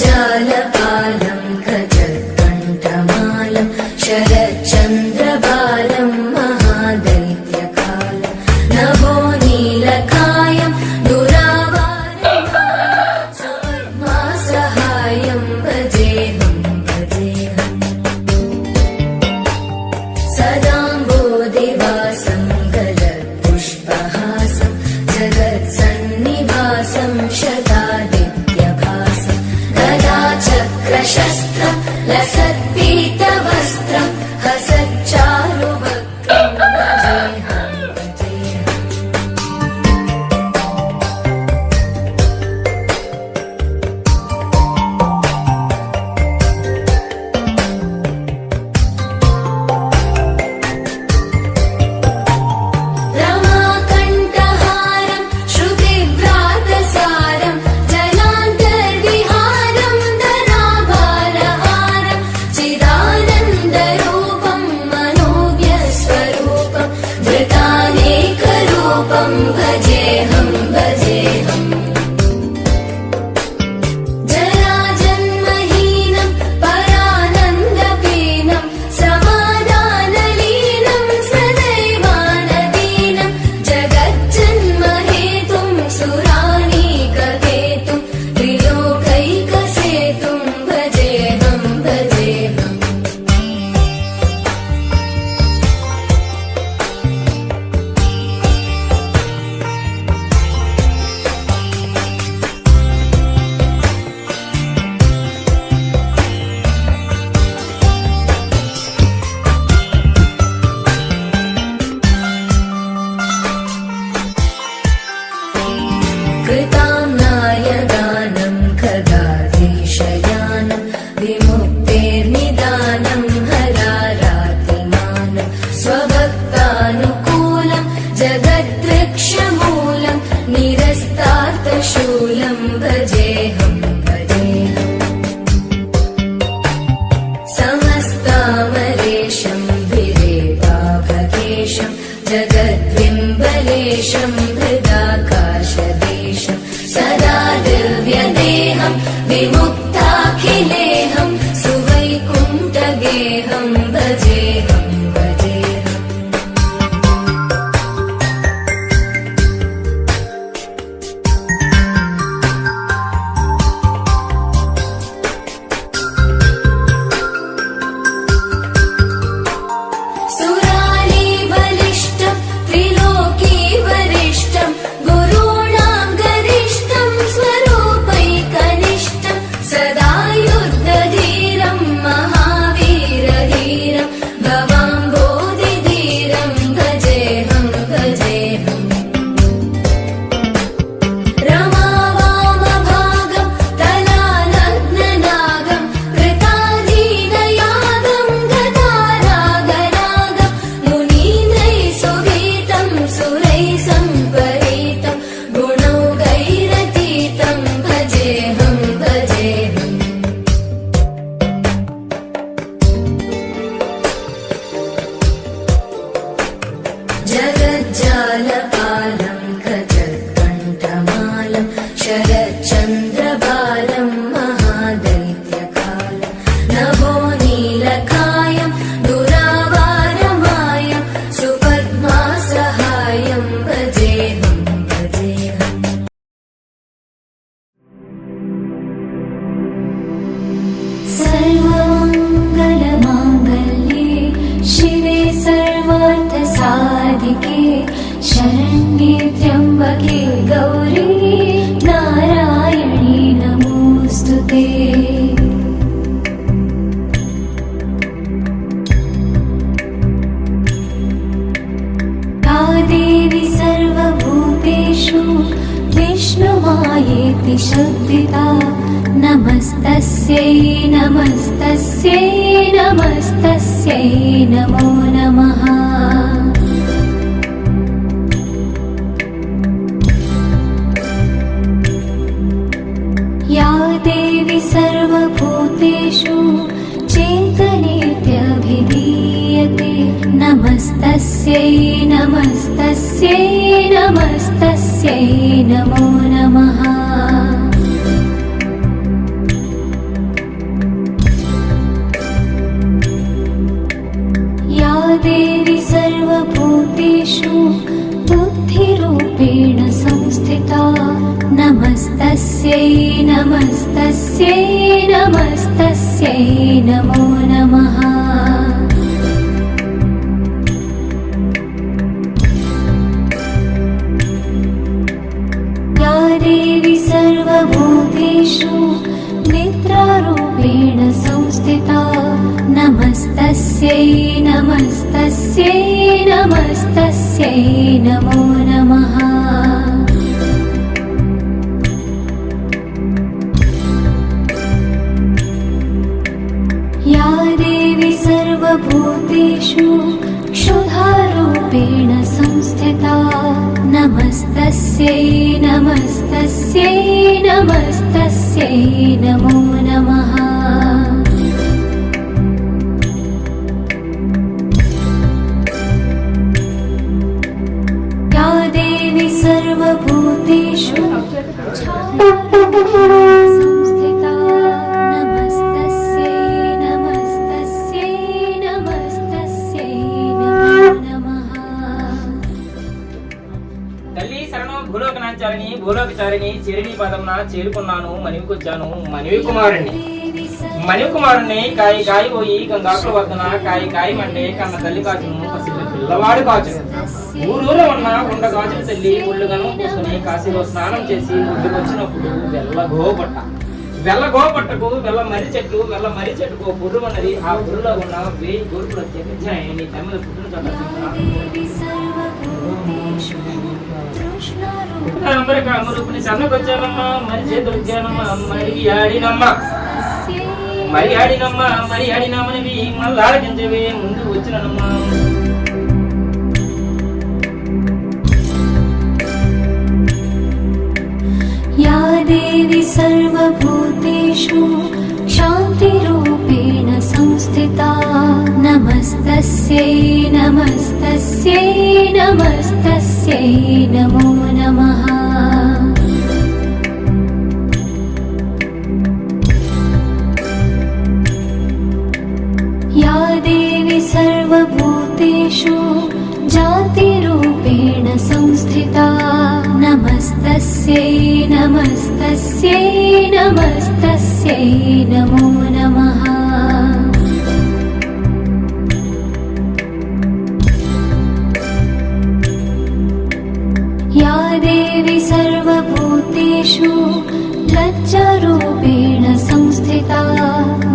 जगज्जालपालं गजत्कण्ठमालं शरच्चन्द्रबालं महादैत्यकालं नभो नीलकायं दुरावारं सहायं भजेऽहं सदाम्बोधिवासं गलत्पुष्पहासं जगत्सन्निवासं शतादित्यभासं गदाचक्रशस्त्रं लसत्पीतवस्त्रं हसच्चारुवक्त्रं भजेऽहं रमाकण्ठहारं श्रुतिव्रातसारं जलान्तर्विहारं धनाभारहारं चिदानन्दरूपं मनोव्यस्वरूपं धृतानेकरूपं भजेऽहं जराजन्महीनं परानन्दपीनं समादानलीनं सदैवानदीनं जगज्जन्महेतुं सुरानीककेतुं त्रिलोकैकसेतुं भजेऽहं कृताम्नायदानं खगाधीशयानं विमुक्तेर्निदानं हरारातिमानं स्वभक्तानुकूलं जगद्वृक्षमूलं निरस्तार्थशूलं भजेऽहं समस्तामरेशं विरेवाभकेशं जगद्विम्बलेशं हृदाकाशदेशं सदा दिव्यदेहं विमुक्ताखिलेहं सुवैकुण्ठगेहं भजेऽहं सुरालीबलिष्ठं त्रिलोकीवरिष्ठं गुरूणां गरिष्ठं स्वरूपैकनिष्ठं सदा युद्धधीरं महावीरधीरं भवाम्बोधिधीरं भजेऽहं रमावामभागं तलानग्ननागं कृताधीनयागं गदारागरागं मुनीन्द्रैः सुगीतं सुरैः सम्परीतं गुणौघैरतीतं भजेऽहं जगज्जालपालं गजत्कण्ठमालं शरच्चन्द्रबालं महादैत्यकालं नभो नीलकायं दुरावारमायं सुपद्मासहायं भजेऽहं सर्वमङ्गलमाङ्गल्ये शिवे सर्वार्थसाधिके शरण्ये त्र्यम्बके गौरी नारायणी नमोऽस्तुते या देवी सर्वभूतेषु विष्णुमायेति शब्दिता नमस्तस्यै नमस्तस्यै नमस्तस्यै नमो नमः या देवी सर्वभूतेषु चेतनेत्यभिधीयते नमस्तस्यै नमस्तस्यै नमस्तस्यै नमो नमः नमस्तस्यै नमस्तस्यै नमस्तस्यै नमो नमः। या देवी सर्वभूतेषु निद्रारूपेण संस्थिता नमस्तस्यै नमस्तस्यै नमस्तस्यै नमो नमः। या देवी सर्वभूतेषु क्षुधारूपेण संस्थिता नमस्तस्यै नमस्तस्यै नमस्तस्यै नमो नमः। या देवी सर्वभूतेषु संस्थिता नमस्तस्यै नमस्तस्यै नमस्तस्यै नमो नमः। తల్లి శరణం భూలోకనాచారిని భూలోకచారిని చేరిని పదమున చేరుకున్నాను మణివికొచ్చాను మణివి కుమారుణ్ణి మణివి కుమారుణ్ణి కాయి కాయి పోయి గంగాకుల వద్దన కాయి కాయి మండే కన్న తల్లి కాచును పసిపిల్ల పిల్లవాడు కాచును ఊరూర ఉన్న కొండ కాచును తల్లి ఒళ్ళుగాను కూసుని కాశీలో స్నానం చేసి ఒడ్డుకొచ్చినప్పుడు వెల్లగోపట్టకు వెల్ల మర్రి చెట్టుకు బుర్రు ఉన్నది. ఆ బుర్రులో ఉన్న 1000 గోర్పులు వచ్చాయి. నీ తమ్ముడు పుట్టిన చోట అందరి కామరూపుని సన్నకొచ్చానమ్మా మరి చేతులొచ్చానమ్మా మరి ఆడినమ్మనివి మళ్ళీ ఆలకించవే ముందు వచ్చినమ్మా. या देवी सर्वभूतेषु शान्तिरूपेण संस्थिता नमस्तस्यै नमस्तस्यै नमस्तस्यै नमो नमः। या देवी सर्वभूतेषु जातिरूपेण संस्थिता नमस्तस्यै नमस्तस्यै नमस्तस्यै नमो नमः। या देवी सर्वभूतेषु लज्जारूपेण संस्थिता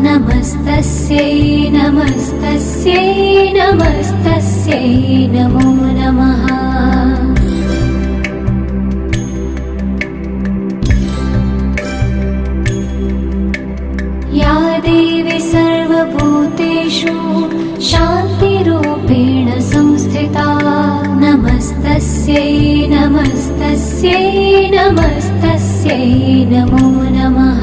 नमस्तस्यै नमस्तस्यै नमस्तस्यै नमो नमः। या देवी सर्वभूतेषु शान्तिरूपेण संस्थिता नमस्तस्यै नमस्तस्यै नमस्तस्यै नमो नमः।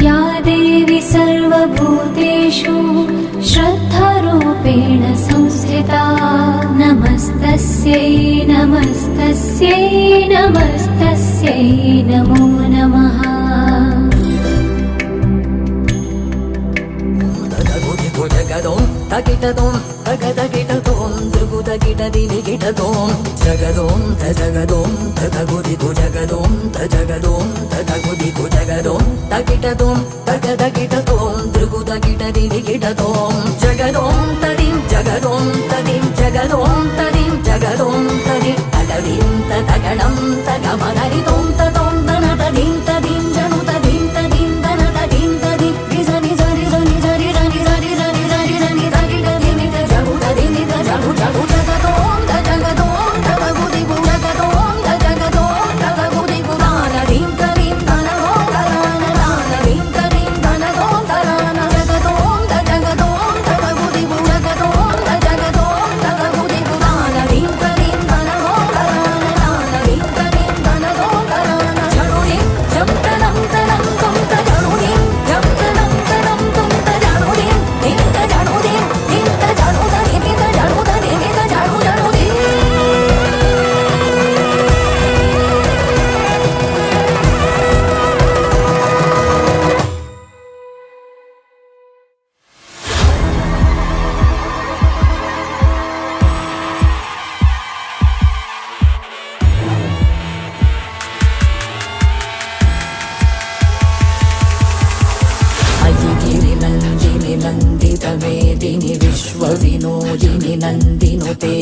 या देवी सर्वभूतेषु श्रद्धारूपेण संस्थिता नमस्तस्यै नमस्तस्यै नमस्तस्यै नमो नमः। तकिटतों तकतकिटतों त्रिकुतकिटदिनिकिटतों जगदों तजगदों ततगुदितु जगदों तजगदों ततगुदितु जगदों तकिटतों तकतकिटतों त्रिकुतकिटदिनिकिटतों जगदों तदिं जगदों तदिं जगदों तदिं जगदों तदिं तगदिं तगणं तगमनरितों ततों तनतदिं तदिं जनु तदिं तदिं तनतदिं तदिं रिजनि जरि जनि जरि जनि जरि जनि जरि जनि तगिटदिनि तजगुददिनि तजगु जगु जगदों तजगदों तगुदिगु जगदों तजगदों तगुदिगु तानदिं तदिं तनगों तरान तानदिं तदिं तनगों तरान जगदों तजगदों तगुदिगु नन्दितमेदिनि विश्वविनोदिनि नन्दिनुते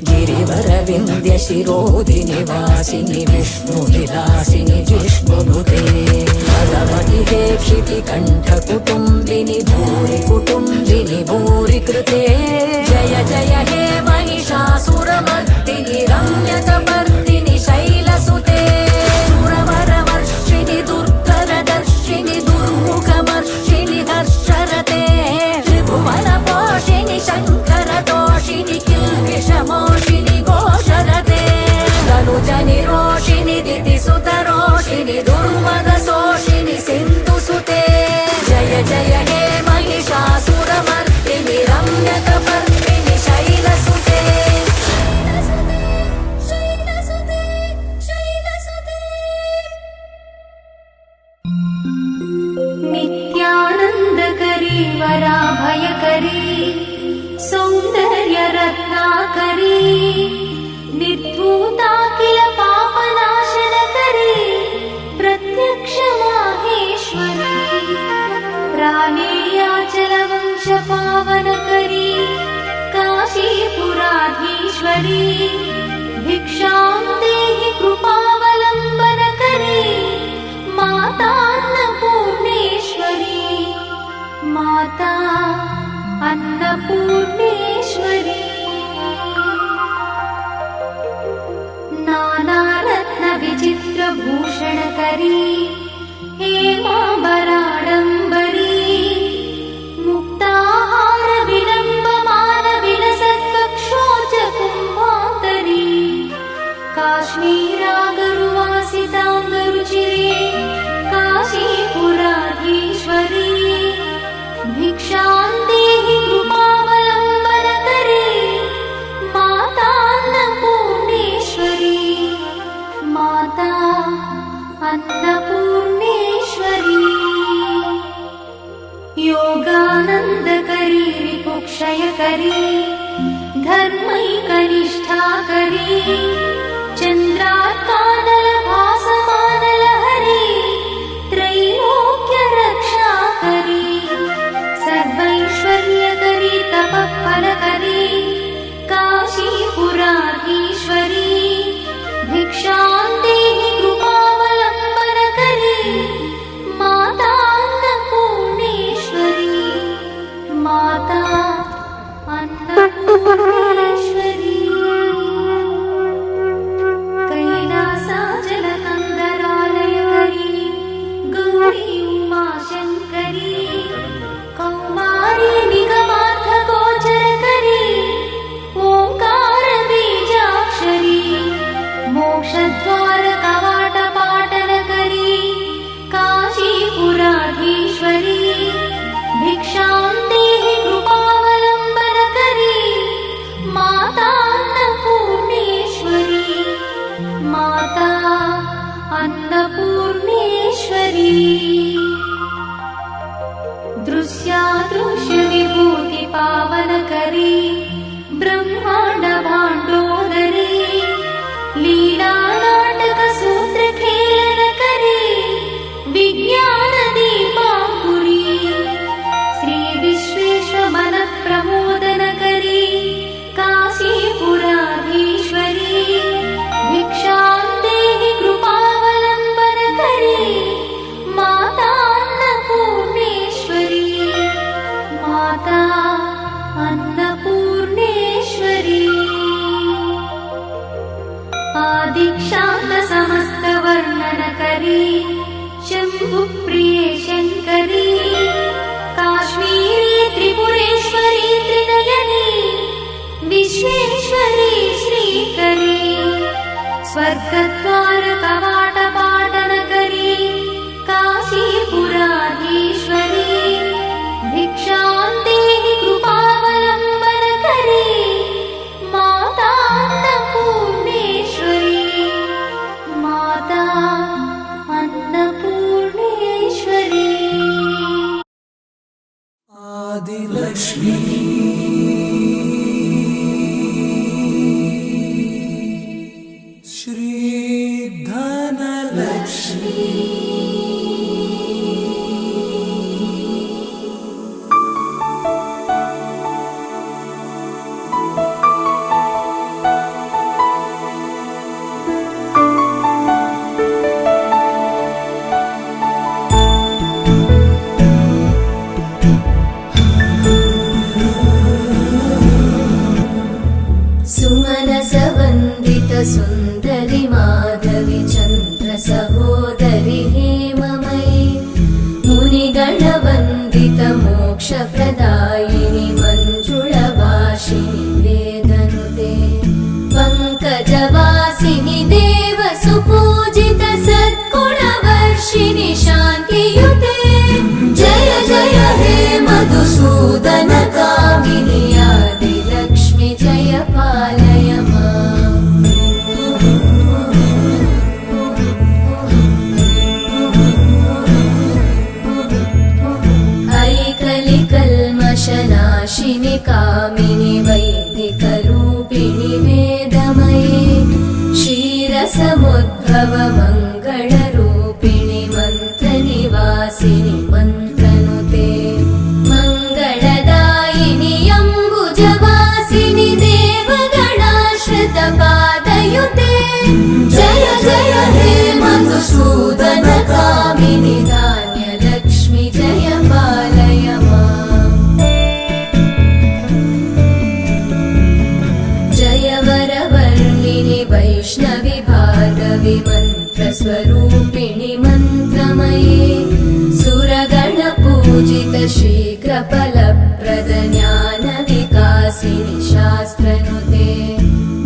गिरिवरविन्द्यशिरोदिनि वासिनि विष्णुविलासिनि जिष्णुनुते भगवति हे क्षितिकण्ठकुटुम्बिनि भूरि कुटुम्बिनि भूरि कृते जय जय हे महिषासुरमर्दिनि रम्यकपर्दिनि शैलसुते सुरवरवर्षिणि दुर्धरदर्शिनि दुर्मुखमर्षिणि हर्षरते त्रिभुवनपोषिणि शङ्करतोषिणि किल्बिषमोषिणि घोषरते तनुजनिरोषिणि दितिसुतरोषिणि दुर्मदशोषिणि सिन्धुसुते जय जय हे महिषासुरमर्दिनि रम्यकपर्दिनि शैलसुते शैलसुते शैलसुते नित्यानन्दकरी वराभयकरी सौन्दर्यरत्नाकरी निर्धूता किल पापनाशनकरी प्रत्यक्ष माहेश्वरी प्राणेयाचलवंशपावनकरी काशीपुराधीश्वरी भिक्षां देहि कृपावलम्बनकरी माता अन्नपूर्णेश्वरी माता अन्नपूर्णेश्वरी नानारत्नविचित्रभूषणकरी हेमाम्बराडम्बरी मुक्ताहारविलम्बमानविलसत्कक्षोजकुम्भान्तरी काश्मीरागरुवासिताङ्गरुचिरे काशीपुराधीश्वरी भिक्षां देहि कृपावलम्बनकरी माता अन्नपूर्णेश्वरी माता अन्नपूर्णेश्वरी योगानन्दकरी रिपुक्षयकरी धर्मैकनिष्ठाकरी चन्द्रात्मानलभासमानलहरी त्रैलोक्यरक्षाकरी सर्वैश्वर्यकरी तपःफलकरी काशीपुराधीश्वरी भिक्षां देहि कृपावलम्बनकरी माता अन्नपूर्णेश्वरी माता अन्नपूर्णेश्वरी कैलासाचलकन्दरालयकरी गौरी उमाशङ्करी कौमारी निगमार्थगोचरकरी ओङ्कारबीजाक्षरी मोक्षद्वारकवाटपाटनकरी काशीपुराधीश्वरी भिक्षां देहि कृपावलम्बनकरी माता अन्नपूर्णेश्वरी माता अन्नपूर्णेश्वरी दृश्यादृश्यविभूतिपावनकरी ब्रह्माण्डभाण्डोदरी लीलानाटकसूत्रखेलनकरी विज्ञानदीपाङ्कुरी श्रीविश्वेश्वरमनप्रमोदनकरी काशीपुराधीश्वरी भिक्षां देहि कृपावलम्बनकरी माता अन्नपूर्णेश्वरी माता अन्नपूर्णेश्वरी आदिक्षान्तसमस्तवर्णनकरी शम्भुप्रिये शङ्करी काश्मीरी त्रिपुरेश्वरी त्रिनयनी विश्वेश्वरी श्रीकरी स्वर्गद्वारकवाटपाटनकरी काशीपुराधीश्वरी भिक्षां देहि कृपावलम्बनकरी माता अन्नपूर्णेश्वरी माता अन्नपूर्णेश्वरी आदिलक्ष्मी श्रीधनलक्ष्मी सुन्दरि माधवि चन्द्र सहोदरि हेममयि मुनिगणवन्दित मोक्षप्रदायिनि मञ्जुळभाषिणि वेदनुते पङ्कजवासिनि देव सुपूजित सद्गुणवर्षिणि शान्तियुते जय जय हे मधुसूदन कामिनि आदिलक्ष्मि जय पालय माम् ऐकलिकल्मषनाशिनि कामिनि वैदिकरूपिणि वेदमये क्षीरसमुद्भव मङ्गलरूपिणि मन्त्रनिवासिनि मन्त्रनुते मङ्गलदायिनि अम्बुजवासिनि देवगणाश्रितपादयुते जय जय हे मधुसूदन कामिनि धान्यलक्ष्मि जय पालय माम् जय वरवर्णिनि वैष्णवि भार्गवि मन्त्रस्वरूपिणि मन्त्रमये सुरगणपूजित शीघ्रफलप्रद ज्ञानविकासिनि शास्त्रनुते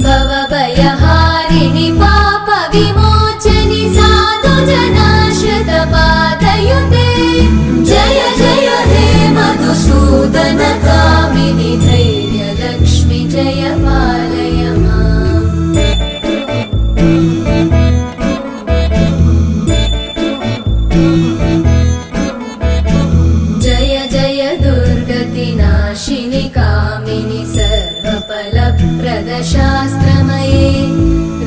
भवभयहारिणि पापविमोचनि साधुजनाश्रितपादयुते जय जय हे मधुसूदन कामिनि धैर्यलक्ष्मि जय पालय माम् जय जय दुर्गतिनाशिनि कामिनि सर्वफलप्रद शास्त्रमये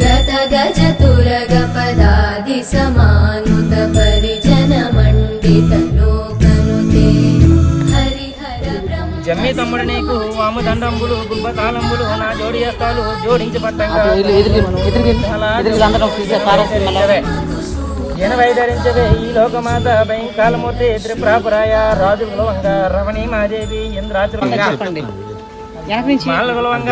रथगजतुरगपदादिसमानुत परिजनमण्डित लोकनुते हरिहर ब्रह्म జమ్మి తమ్ముడు నీకు వాము దండంబులు గుబ్బ తాళంబులు నా జోడి హస్తాలు జోడించి పట్టంగా ఎనభై ధరించవే ఈ లోకమాత భయంకాలమూర్తి త్రిపురాపురాయ రాజు కులవంగ రమణి మాదేవి ఇంద్రాచలంగా మాల కులవంగ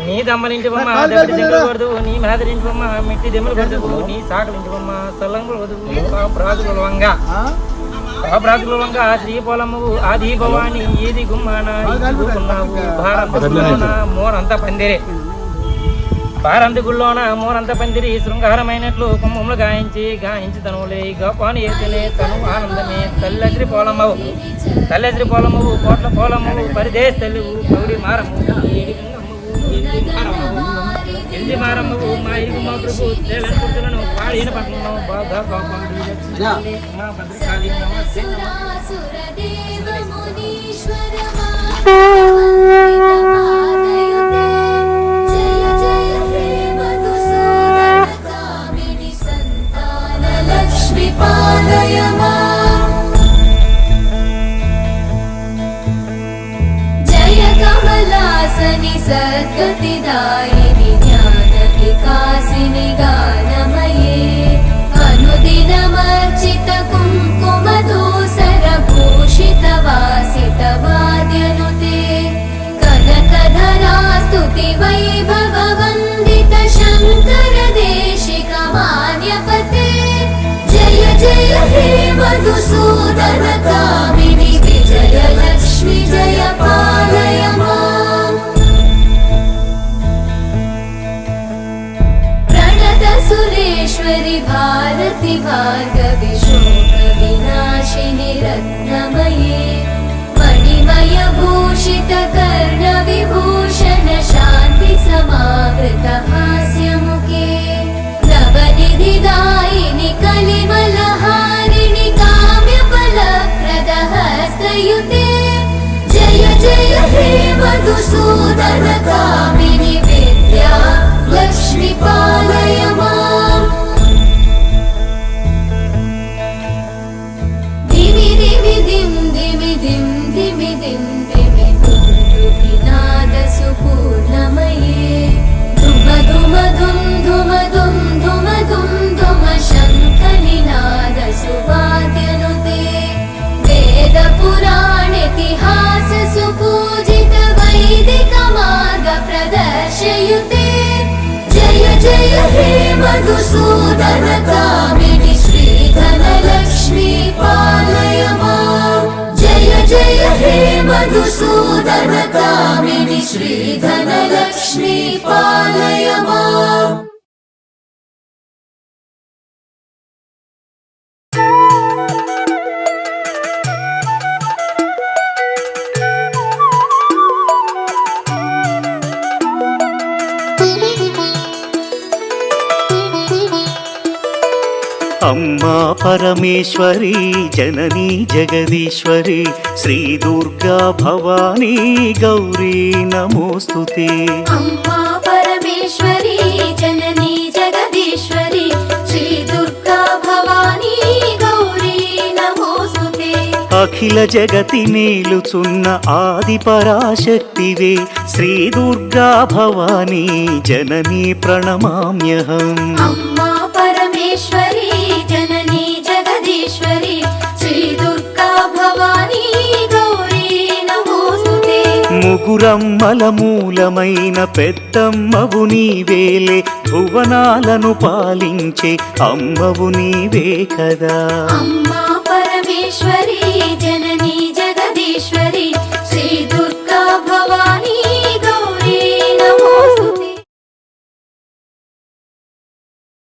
నీ దమ్మలింటి బొమ్మ దెబ్బటి దింగకూడదు నీ మాదిరింటి బొమ్మ మిట్టి దెమ్మలు కొడదు నీ సాకలింటి బొమ్మ సల్లంగులవదు రాజు కులవంగ శ్రీ పొలము ఆది భవాని ఏది గుమ్మాన భారత్ మోరంత పందిరే భారంతి గుళ్ళోన మోరంత పందిరి శృంగారమైనట్లు కుంభములు గాయించి తనులే గోపాని ఎత్తునే తను ఆనందమే తల్లెద్రి పోలమ్మవు కోట్ల పోలమ్మవు పరిదేశ తెలుగు గౌడి మారము ఎంది మారమ్మవు మా ఇరుగు మా ప్రభు తేలను పాడిన పట్టణంలో బాగా గోపాలి భద్రకాళి నమస్తే पालय माम् जय कमलासनि सद्गतिदायिनि ज्ञानविकासिनि गानमये अनुदिनमर्चित कुङ्कुमधूसरभूषित वासित वाद्यनुते कनकधरा स्तुति वैभववन्दित शङ्कर देशिक मान्यपते जय जय हे मधुसूदन कामिनि विजयलक्ष्मि जय पालय माम् प्रणत सुरेश्वरि भारति भार्गवि शोकविनाशिनि रत्नमये मणिमय भूषित कर्णविभूषण शान्ति समावृत हास्यमुखे नवनिधिदायिनि कलिमलहारिणि काम्यफलप्रद हस्तयुते जय जय हे मधुसूदन कामिनि विद्या लक्ष्मि पालय माम् धिमि धिमि धिं धिमि धिं धिमि धिं धिमि धुन्दुभिनाद सुपूर्णमये धुम धुम धुम धुम धुम धुम धुम धुम शङ्खनिनाद सुवाद्यनुते वेद पुराण इतिहास सुपूजित वैदिक मार्ग प्रद हे मधुसूदन कामिनि श्रीधनलक्ष्मी पालय माम् अम्मा परमेश्वरी जननी जगदीश्वरी श्री दुर्गा भवानी गौरी नमोस्तुते। अम्मा परमेश्वरी जननी जगदीश्वरी श्री दुर्गा भवानी गौरी नमोस्तुते। अखिल जगति नेलुचुन्न आदि पराशक्तिवे श्री दुर्गा भवानी जननी प्रणमाम्यहम्। अम्मा परमेश्वरी जननी जगदीश्वरी श्री दुर्गा भवानी गौरी नमोस्तुते। ముగురమ్మల మూలమైన పెద్దమ్మవు నీవేలే భువనాలను పాలించే అమ్మవు నీవే కదా। अम्मा परमेश्वरी